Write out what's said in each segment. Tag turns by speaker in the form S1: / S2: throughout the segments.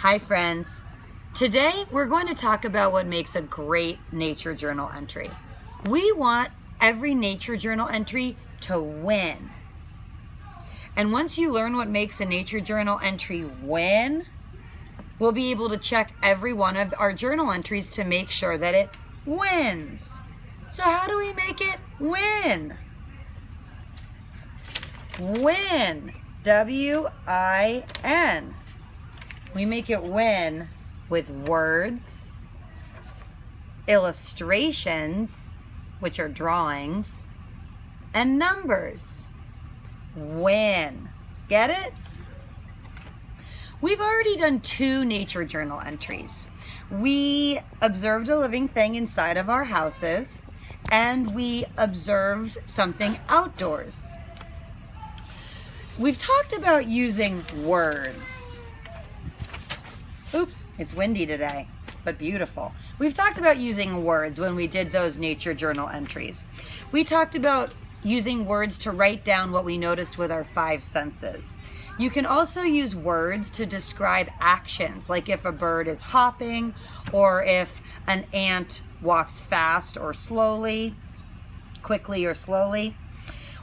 S1: Hi friends. Today we're going to talk about what makes a great nature journal entry. We want every nature journal entry to win. And once you learn what makes a nature journal entry win, we'll be able to check every one of our journal entries to make sure that it wins. So how do we make it win? Win. W-I-N. We make it win with words, illustrations, which are drawings, and numbers. Win. Get it? We've already done 2 nature journal entries. We observed a living thing inside of our houses, and we observed something outdoors. We've talked about using words. Oops, it's windy today, but beautiful. We've talked about using words when we did those nature journal entries. We talked about using words to write down what we noticed with our 5 senses. You can also use words to describe actions, like if a bird is hopping or if an ant walks fast or slowly, quickly or slowly.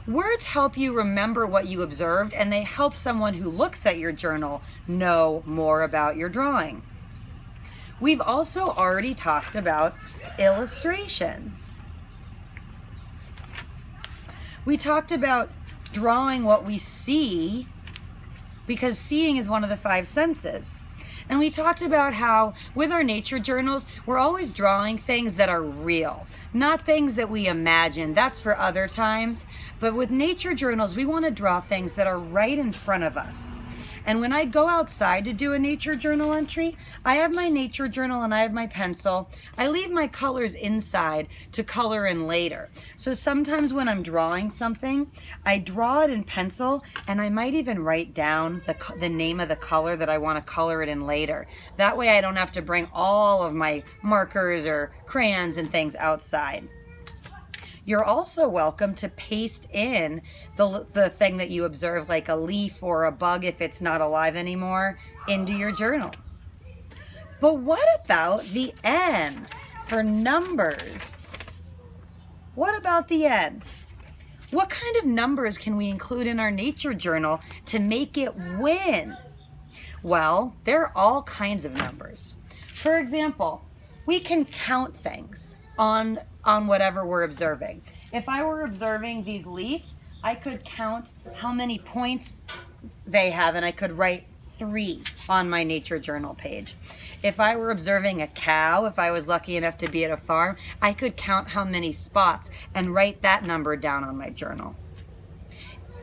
S1: Words help you remember what you observed, and they help someone who looks at your journal know more about your drawing. We've also already talked about illustrations. We talked about drawing what we see, because seeing is one of the 5 senses. And we talked about how with our nature journals, we're always drawing things that are real, not things that we imagine. That's for other times. But with nature journals, we want to draw things that are right in front of us. And when I go outside to do a nature journal entry, I have my nature journal and I have my pencil. I leave my colors inside to color in later. So sometimes when I'm drawing something, I draw it in pencil, and I might even write down the name of the color that I want to color it in later. That way I don't have to bring all of my markers or crayons and things outside. You're also welcome to paste in the thing that you observe, like a leaf or a bug if it's not alive anymore, into your journal. But what about the N for numbers? What about the N? What kind of numbers can we include in our nature journal to make it win? Well, there are all kinds of numbers. For example, we can count things on whatever we're observing. If I were observing these leaves, I could count how many points they have, and I could write 3 on my nature journal page. If I were observing a cow, if I was lucky enough to be at a farm, I could count how many spots and write that number down on my journal.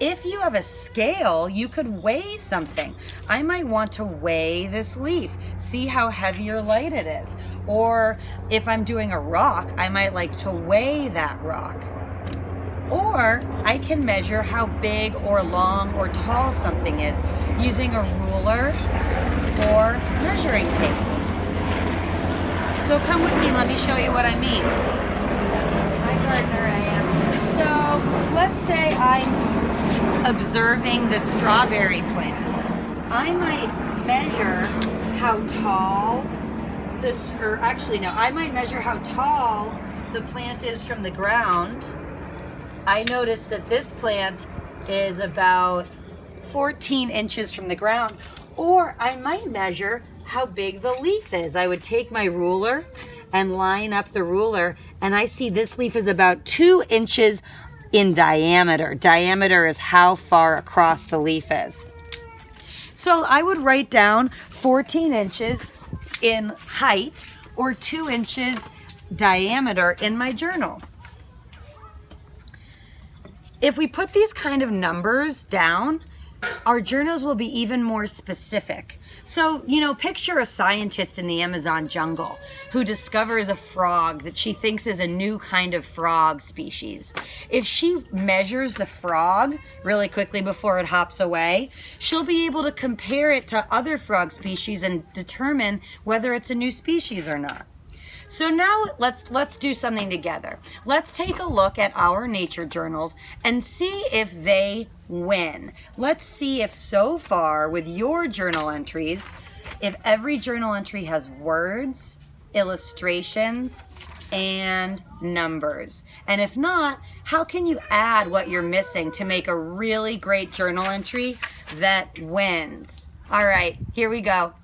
S1: If you have a scale, you could weigh something. I might want to weigh this leaf, see how heavy or light it is. Or if I'm doing a rock, I might like to weigh that rock. Or I can measure how big or long or tall something is using a ruler or measuring tape. So come with me, let me show you what I mean. Hi, Gardner, I am. So let's say I'm observing the strawberry plant. I might measure how tall I might measure how tall the plant is from the ground. I noticed that this plant is about 14 inches from the ground. Or I might measure how big the leaf is. I would take my ruler and line up the ruler, and I see this leaf is about 2 inches in diameter. Diameter is how far across the leaf is. So I would write down 14 inches in height or 2 inches diameter in my journal. If we put these kind of numbers down, our journals will be even more specific. So, picture a scientist in the Amazon jungle who discovers a frog that she thinks is a new kind of frog species. If she measures the frog really quickly before it hops away, she'll be able to compare it to other frog species and determine whether it's a new species or not. So now let's do something together. Let's take a look at our nature journals and see if they win. Let's see if so far with your journal entries, if every journal entry has words, illustrations, and numbers? And if not, how can you add what you're missing to make a really great journal entry that wins? All right, here we go.